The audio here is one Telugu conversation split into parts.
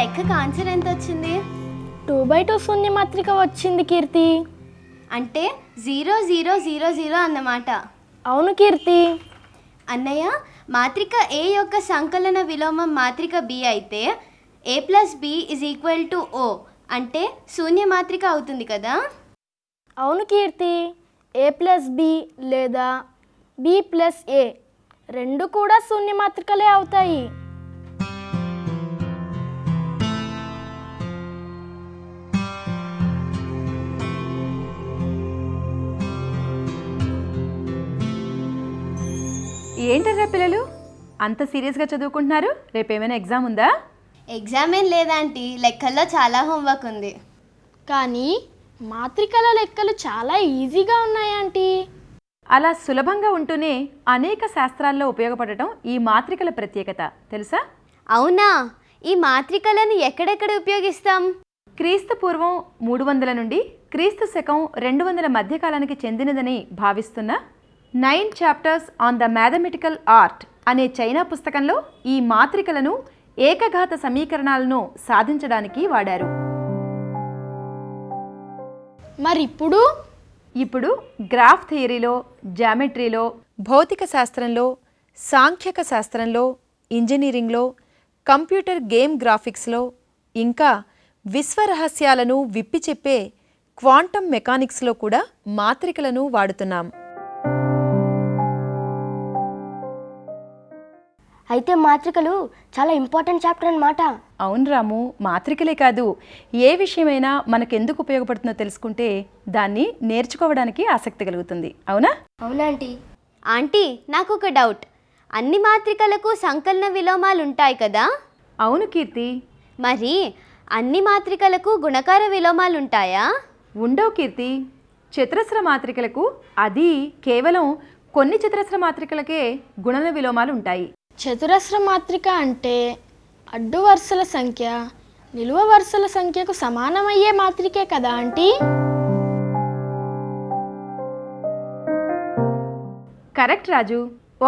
లెక్కకు ఆన్సర్ ఎంత వచ్చింది? 2/2 శూన్య మాత్రిక వచ్చింది కీర్తి. అంటే 0 0 0 0 అన్నమాట. అవును కీర్తి. అన్నయ్య, మాత్రిక ఏ యొక్క సంకలన విలోమం మాత్రిక బి అయితే a+b=o అంటే శూన్య మాత్రిక అవుతుంది కదా? అవును కీర్తి. a+b లేదా b+a రెండు కూడా శూన్య మాత్రికలే అవుతాయి. ఏంటర్రా పిల్లలు అంత సీరియస్గా చదువుకుంటున్నారు? రేపేమైనా ఎగ్జామ్ ఉందా? ఎగ్జామ్ ఏం లేదంటీ, లెక్కల్లో చాలా హోంవర్క్ ఉంది. కానీ మాత్రికల లెక్కలు చాలా ఈజీగా ఉన్నాయంటీ. అలా సులభంగా ఉంటూనే అనేక శాస్త్రాల్లో ఉపయోగపడటం ఈ మాత్రికల ప్రత్యేకత తెలుసా? అవునా? ఈ మాత్రికలను ఎక్కడెక్కడ ఉపయోగిస్తాం? క్రీస్తు పూర్వం 300 నుండి క్రీస్తు శకం 200 మధ్యకాలానికి చెందినదని భావిస్తున్న 9 chapters on the mathematical art అనే చైనా పుస్తకంలో ఈ మాత్రికలను ఏకఘాత సమీకరణాలను సాధించడానికి వాడారు. మరి ఇప్పుడు గ్రాఫ్ థియరీలో, జామెట్రీలో, భౌతిక శాస్త్రంలో, సాంఖ్యక శాస్త్రంలో, ఇంజనీరింగ్లో, కంప్యూటర్ గేమ్ గ్రాఫిక్స్లో, ఇంకా విశ్వరహస్యాలను విప్పి చెప్పే క్వాంటమ్ మెకానిక్స్లో కూడా మాత్రికలను వాడుతున్నాం. అయితే మాత్రికలు చాలా ఇంపార్టెంట్ చాప్టర్ అన్నమాట. అవును రాము, మాత్రికలే కాదు, ఏ విషయమైనా మనకెందుకు ఉపయోగపడుతుందో తెలుసుకుంటే దాన్ని నేర్చుకోవడానికి ఆసక్తి కలుగుతుంది. అవునా? అవునాంటీ. ఆంటీ, నాకు ఒక డౌట్. అన్ని మాత్రికలకు సంకలన విలోమాలు ఉంటాయి కదా? అవును కీర్తి. మరి అన్ని మాత్రికలకు గుణకార విలోమాలు ఉంటాయా? ఉండవు కీర్తి. చతురస్ర మాత్రికలకు, అది కేవలం కొన్ని చతురస్ర మాత్రికలకే గుణన విలోమాలు ఉంటాయి. చతురస్ర మాత్రిక అంటే అడ్డు వరుసల సంఖ్య నిలువ వరుసల సంఖ్యకు సమానమయ్యే మాత్రికే కదా ఆంటీ? కరెక్ట్ రాజు.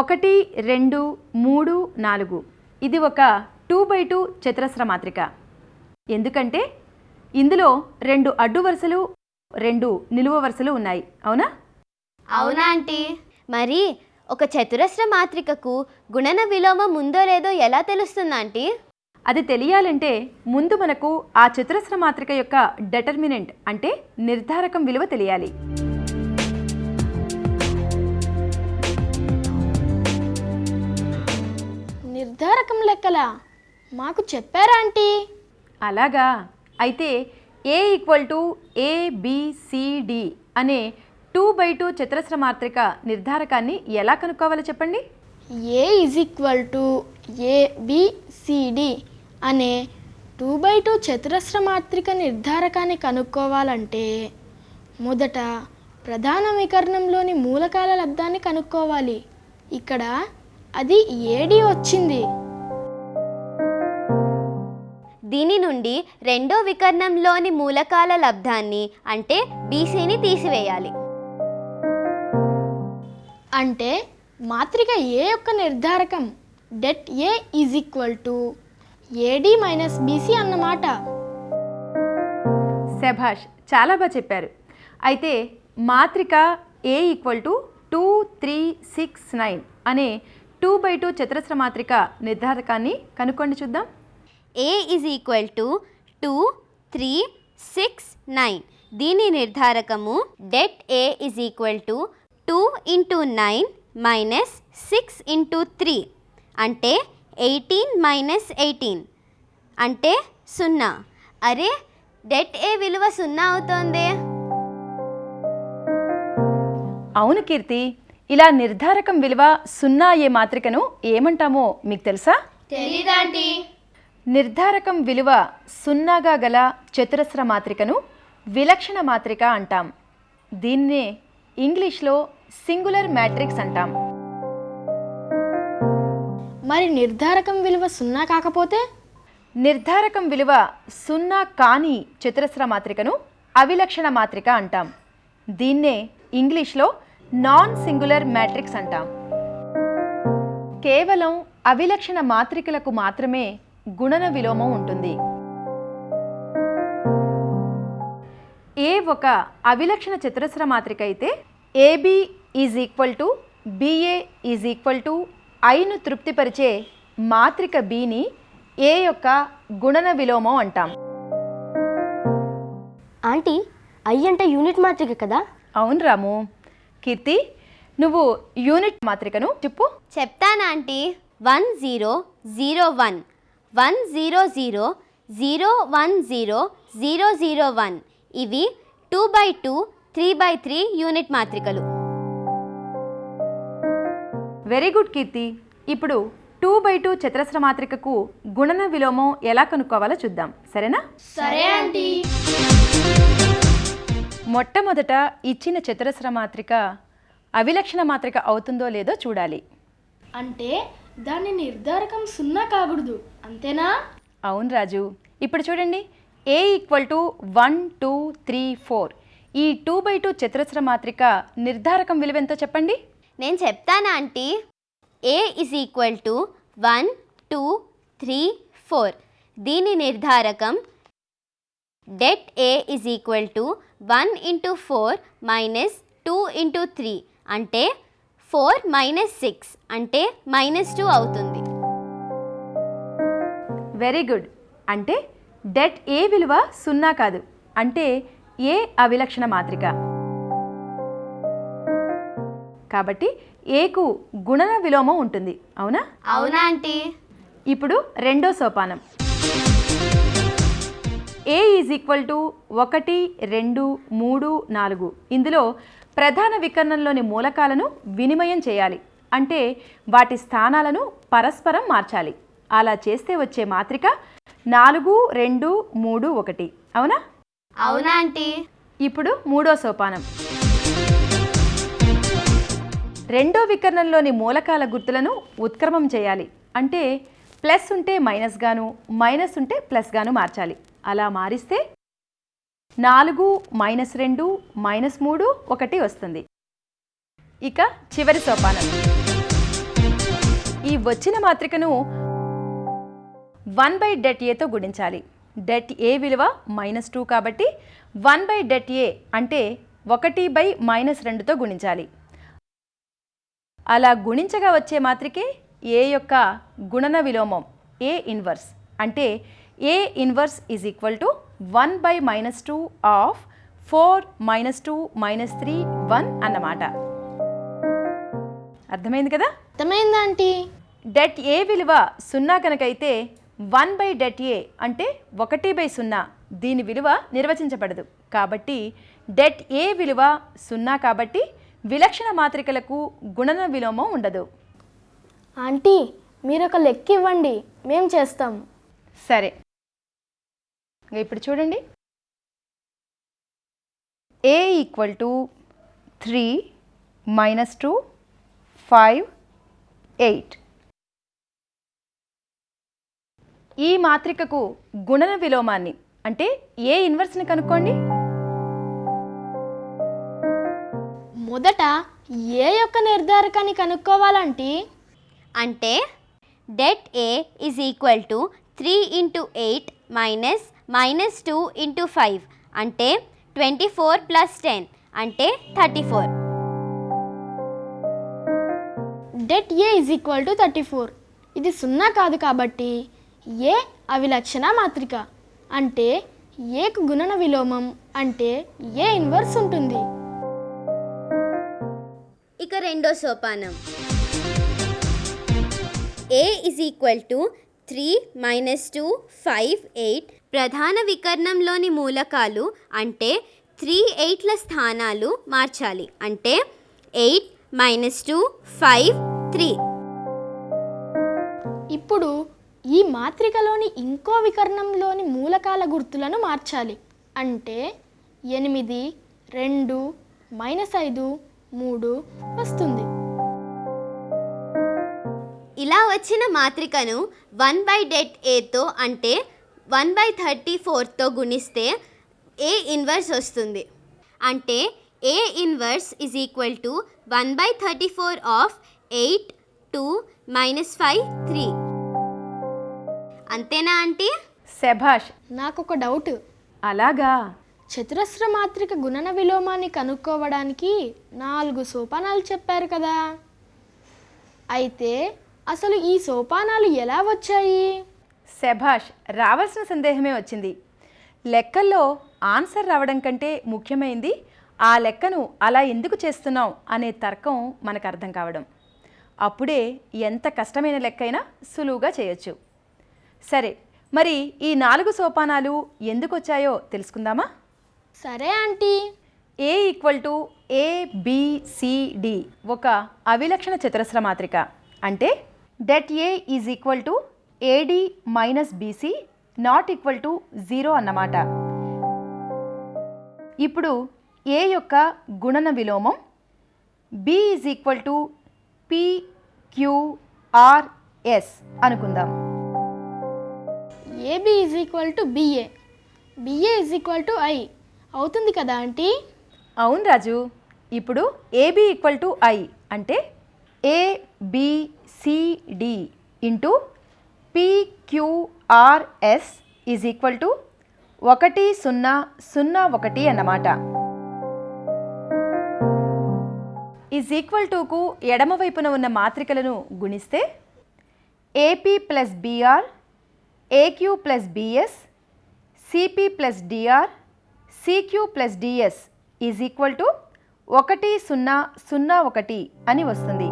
1 2 3 4 ఇది ఒక 2/2 చతురస్ర మాత్రిక. ఎందుకంటే ఇందులో 2 అడ్డు వరుసలు 2 నిలువ వరుసలు ఉన్నాయి. అవునా? అవునా ఆంటీ. మరి ఒక చతురస్ర మాత్రికకు గుణన విలోమం ఉందో లేదో ఎలా తెలుస్తుంది ఆంటీ? అది తెలియాలంటే ముందు మనకు ఆ చతురస్ర మాత్రిక యొక్క డెటర్మినెంట్ అంటే నిర్ధారకం విలువ తెలియాలి. నిర్ధారకం లెక్కలా మాకు చెప్పారా ఆంటీ? అలాగా? అయితే a = ABCD అనే 2/2 చతురస్ర మాత్రిక నిర్ధారకాన్ని ఎలా కనుక్కోవాలో చెప్పండి. a = ABCD అనే 2/2 చతురస్ర మాత్రిక నిర్ధారకాన్ని కనుక్కోవాలంటే మొదట ప్రధాన వికర్ణంలోని మూలకాల లబ్ధాన్ని కనుక్కోవాలి. ఇక్కడ అది AD వచ్చింది. దీని నుండి రెండో వికర్ణంలోని మూలకాల లబ్ధాన్ని అంటే BCని తీసివేయాలి. అంటే మాత్రిక A యొక్క నిర్ధారకం det A = AD - BC అన్నమాట. శభాష్, చాలా బాగా చెప్పారు. అయితే మాత్రిక A = 2 3 6 9 అనే 2/2 చతురస్ర మాత్రిక నిర్ధారకాన్ని కనుక్కోండి చూద్దాం. A = 2 3 6 9. దీని నిర్ధారకము det A = 2 × 9 - 6 × 3 అంటే 18 - 18 అంటే 0. అరే, det A విలువ 0 అవుతోందే. అవును కీర్తి, ఇలా నిర్ధారకం విలువ 0 అయ్యే మాత్రికను ఏమంటామో మీకు తెలుసా? తెలీదాంటీ. నిర్ధారకం విలువ 0గా గల చతురస్ర మాత్రికను విలక్షణ మాత్రిక అంటాం. దీన్నే ఇంగ్లీష్లో సింగులర్ మ్యాట్రిక్స్ అంటాం. మరి నిర్ధారకం విలువ 0 కాకపోతే? నిర్ధారకం విలువ 0 కాని చతురస్ర మాత్రికను అవిలక్షణ మాత్రిక అంటాం. దీన్నే ఇంగ్లీష్లో నాన్ సింగులర్ మ్యాట్రిక్స్ అంటాం. కేవలం అవిలక్షణ మాత్రికలకు మాత్రమే గుణన విలోమం ఉంటుంది. ఏ ఒక అవిలక్షణ చతురస్ర మాత్రిక అయితే A B is equal to B A is equal to ఐను తృప్తిపరిచే మాత్రిక బిని ఏ యొక్క గుణన విలోమం అంటాం. ఆంటీ ఐ అంటే యూనిట్ మాత్రిక కదా? అవును రాము. కీర్తి, నువ్వు యూనిట్ మాత్రికను చెప్పు. చెప్తాను ఆంటీ. 1 0 0 1 1 0 0 0 1 0 0 0 1 ఇవి 2/2 3/3 యూనిట్ మాత్రికలు. వెరీ గుడ్ కీర్తి. ఇప్పుడు 2/2 చతురస్ర మాత్రికకు గుణన విలోమం ఎలా కనుక్కోవాలో చూద్దాం, సరేనా? సరే ఆంటీ. మొట్టమొదట ఇచ్చిన చతురస్ర మాత్రిక అవిలక్షణ మాత్రిక అవుతుందో లేదో చూడాలి. అంటే దాని నిర్ధారకం 0 కాకూడదు, అంతేనా? అవును రాజు. ఇప్పుడు చూడండి, ఏ ఈక్వల్ టు 1 2 3 4 ఈ 2/2 చతురస్ర మాత్రిక నిర్ధారకం విలువెంతో చెప్పండి. నేను చెప్తాను aunty. A is equal to 1 2 3 4. దీని నిర్ధారకం det A is equal to 1 × 4 - 2 × 3 అంటే 4 - 6 అంటే -2 అవుతుంది. Very good. అంటే det A విలువ 0 కాదు, అంటే ఏ అవిలక్షణ మాత్రిక. కాబట్టి ఏకు గుణన విలోమం ఉంటుంది, అవునా? అవునా ఆంటీ? ఇప్పుడు రెండో సోపానం. ఏ ఈజ్ ఈక్వల్ టు 1 2 3 4. ఇందులో ప్రధాన వికర్ణంలోని మూలకాలను వినిమయం చేయాలి, అంటే వాటి స్థానాలను పరస్పరం మార్చాలి. అలా చేస్తే వచ్చే మాత్రిక 4 2 3 1, అవునా? అవునా ఆంటీ? ఇప్పుడు మూడో సోపానం. రెండో వికర్ణంలోని మూలకాల గుర్తులను ఉత్క్రమం చేయాలి, అంటే ప్లస్ ఉంటే మైనస్ గాను మైనస్ ఉంటే ప్లస్ గాను మార్చాలి. అలా మారిస్తే 4 -2 -3 1 వస్తుంది. ఇక చివరి సోపానం. ఈ వచ్చిన మాత్రికను 1/det Aతో గుణించాలి. det A విలువ -2 కాబట్టి 1/det A అంటే 1/-2తో గుణించాలి. అలా గుణించగా వచ్చే మాత్రికే ఏ యొక్క గుణన విలోమం ఏ ఇన్వర్స్. అంటే ఏ inverse is equal to 1/-2 of 4 -2 -3 1 అన్నమాట. అర్థమైంది కదా? అర్థమైందా ఆంటీ? det A విలువ 0 కనుకైతే 1/det A అంటే 1/0 దీని విలువ నిర్వచించబడదు. కాబట్టి det A విలువ 0 కాబట్టి విలక్షణ మాత్రికలకు గుణన విలోమం ఉండదు. ఆంటీ, మీరు ఒక లెక్క ఇవ్వండి, మేము చేస్తాం. సరే, ఇప్పుడు చూడండి. ఏ ఈక్వల్ టు 3 - 2 5 8. ఈ మాత్రికకు గుణన విలోమాన్ని అంటే ఏ ఇన్వర్స్ని కనుక్కోండి. మొదట ఏ యొక్క నిర్ధారకాన్ని కనుక్కోవాలంటే అంటే det A is equal to 3 × 8 -2 × 5 అంటే 24 + 10 అంటే 34. det A is equal to 34. ఇది 0 కాదు కాబట్టి ఏ అవిలక్షణ మాత్రిక, అంటే ఏకు గుణన విలోమం అంటే ఏ ఇన్వర్స్ ఉంటుంది. ఇక రెండో సోపానం. ఏ ఇజ్ ఈక్వల్ టు 3 - 2 5 8. ప్రధాన వికర్ణంలోని మూలకాలు అంటే 3 8ల స్థానాలు మార్చాలి, అంటే 8 - 2 5 3. ఇప్పుడు ఈ మాత్రికలోని ఇంకో వికర్ణంలోని మూలకాల గుర్తులను మార్చాలి, అంటే 8 2 -5 3 వస్తుంది. ఇలా వచ్చిన మాత్రికను 1/det Aతో అంటే 1/34తో గుణిస్తే ఏ ఇన్వర్స్ వస్తుంది. అంటే ఏ inverse is equal to 1/34 of 8 2 -5 3. అంతేనా ఆంటీ? శభాష్. నాకు ఒక డౌట్. అలాగా, చతురస్ర మాత్రిక గుణన విలోమాన్ని కనుక్కోవడానికి 4 సోపానాలు చెప్పారు కదా. అయితే అసలు ఈ సోపానాలు ఎలా వచ్చాయి? శభాష్, రావాల్సిన సందేహమే వచ్చింది. లెక్కల్లో ఆన్సర్ రావడం కంటే ముఖ్యమైంది ఆ లెక్కను అలా ఎందుకు చేస్తున్నాం అనే తర్కం మనకు అర్థం కావడం. అప్పుడే ఎంత కష్టమైన లెక్కైనా సులువుగా చేయొచ్చు. సరే, మరి ఈ 4 సోపానాలు ఎందుకు వచ్చాయో తెలుసుకుందామా? సరే ఆంటీ. A = ABCD ఒక అవిలక్షణ చతురస్ర మాత్రిక. అంటే det A = AD - BC ≠ 0 అన్నమాట. ఇప్పుడు A యొక్క గుణన విలోమం B = PQRS అనుకుందాం. AB = BA, BA = I అవుతుంది కదా ఆంటీ? అవును రాజు. ఇప్పుడు AB = I అంటే ABCD ఇంటూ PQRS = 1001 అన్నమాట. కు ఎడమ వైపున ఉన్న మాత్రికలను గుణిస్తే AP + BR, AQ + BS, CP + DR, CQ + DS = 1001 అని వస్తుంది.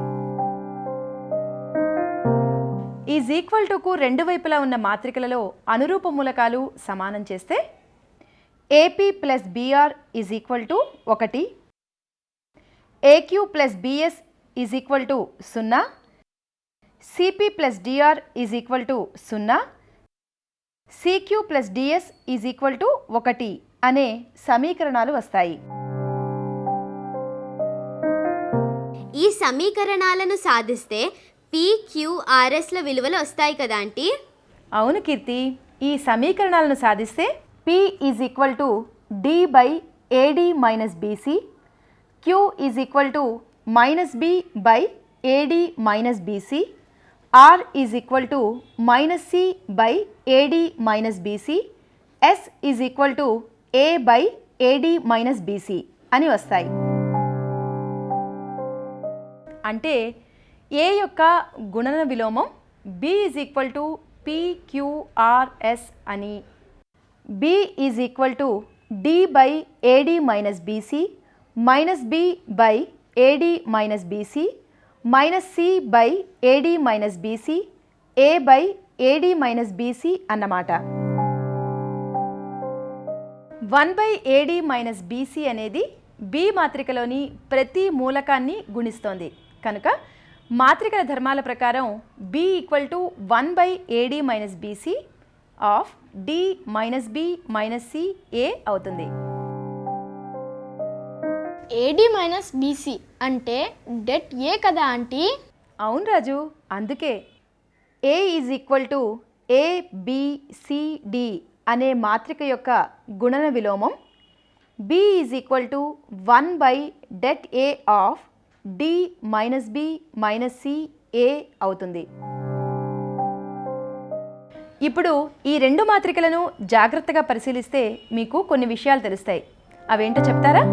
కు రెండు వైపులా ఉన్న మాత్రికలలో అనురూప మూలకాలు సమానం చేస్తే AP + BR = 1, AQ + BS = 0, CP + DR = 0, CQ + DS = 1 అనే సమీకరణాలు వస్తాయి. ఈ సమీకరణాలను సాధిస్తే PQRSల విలువలు వస్తాయి కదా ఆంటీ? అవును కీర్తి, ఈ సమీకరణాలను సాధిస్తే P = D/AD - BC, Q = -B/AD - BC, R = -C/AD - BC, S = A/AD - BC అని వస్తాయి. అంటే A యొక్క గుణన విలోమం B = PQRS అని, B = D/AD - BC -B/AD - BC -C/AD - BC A/AD - BC అన్నమాట. 1/AD - BC అనేది B మాత్రికలోని ప్రతి మూలకాన్ని గుణిస్తోంది కనుక మాత్రికల ధర్మాల ప్రకారం B = 1/AD - BC of D - B - C A అవుతుంది. AD - BC అంటే det A కదా ఆంటీ? అవును రాజు, అందుకే A = ABCD అనే మాత్రిక యొక్క గుణన విలోమం B = 1/det A of D - B - C A అవుతుంది. ఇప్పుడు ఈ రెండు మాత్రికలను జాగ్రత్తగా పరిశీలిస్తే మీకు కొన్ని విషయాలు తెలుస్తాయి. అవేంటో చెప్తారా?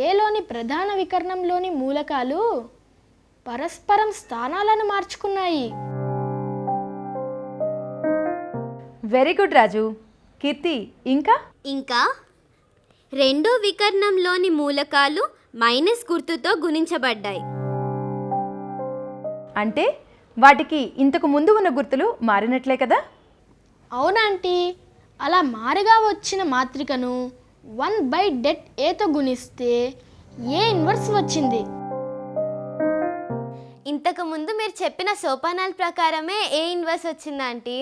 ఏలోని ప్రధాన వికర్ణంలోని మూలకాలు పరస్పరం స్థానాలను మార్చుకున్నాయి. వెరీ గుడ్ రాజు. కీర్తి, ఇంకా రెండో వికర్ణంలోని మూలకాలు మైనస్ గుర్తుతో గుణించబడ్డాయి. అంటే వాటికి ఇంతకు ముందు ఉన్న గుర్తులు మారినట్లే కదా? అవునాంటీ, అలా మారగా వచ్చిన మాత్రికను 1/det Aతో గుణిస్తే A ఇన్వర్స్ వచ్చింది. ఇంతకు ముందు మీరు చెప్పిన సోపానాల ప్రకారమే A ఇన్వర్స్ వచ్చిందా ఆంటీ?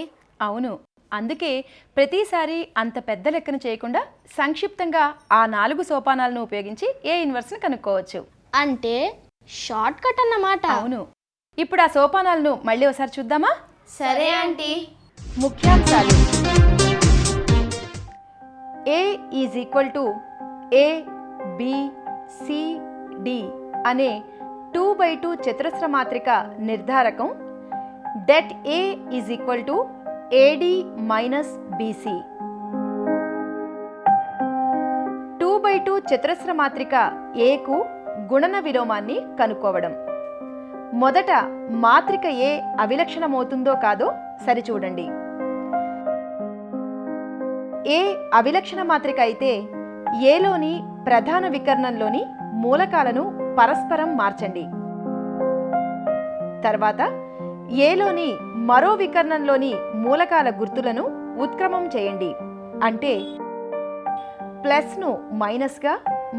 అవును, అందుకే ప్రతిసారి అంత పెద్ద లెక్కను చేయకుండా సంక్షిప్తంగా ఆ 4 సోపానాలను ఉపయోగించి A ఇన్వర్స్ని కనుక్కోవచ్చు. అంటే షార్ట్ కట్ అన్నమాట. అవును. ఇప్పుడు ఆ సోపానాలను మళ్ళీ ఒకసారి చూద్దామా? సరే ఆంటీ. ముఖ్యాంశాలు: A = ABCD అనే 2/2 చతురస్ర మాత్రిక నిర్ధారకం det A = AD - BC 2x2 చతురస్ర మాత్రిక ఏకు గుణన విలోమాన్ని కనుక్కోవడం. మొదట మాత్రిక ఏ అవిలక్షణమవుతుందో కాదో సరిచూడండి. ఏ అవిలక్షణ మాత్రిక అయితే ఏలోని ప్రధాన వికర్ణంలోని మూలకాలను పరస్పరం మార్చండి. తర్వాత ఏలోని మరో వికర్ణంలోని మూలకాల గుర్తులను ఉత్క్రమం చేయండి. అంటే ప్లస్ను మైనస్గా,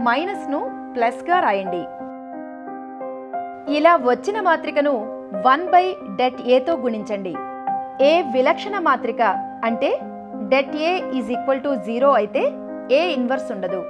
మైనస్ను ప్లస్గా రాయండి. ఇలా వచ్చిన మాత్రికను 1/det తో గుణించండి. ఏ విలక్షణ మాత్రిక అంటే det A = 0 అయితే ఏ ఇన్వర్స్ ఉండదు.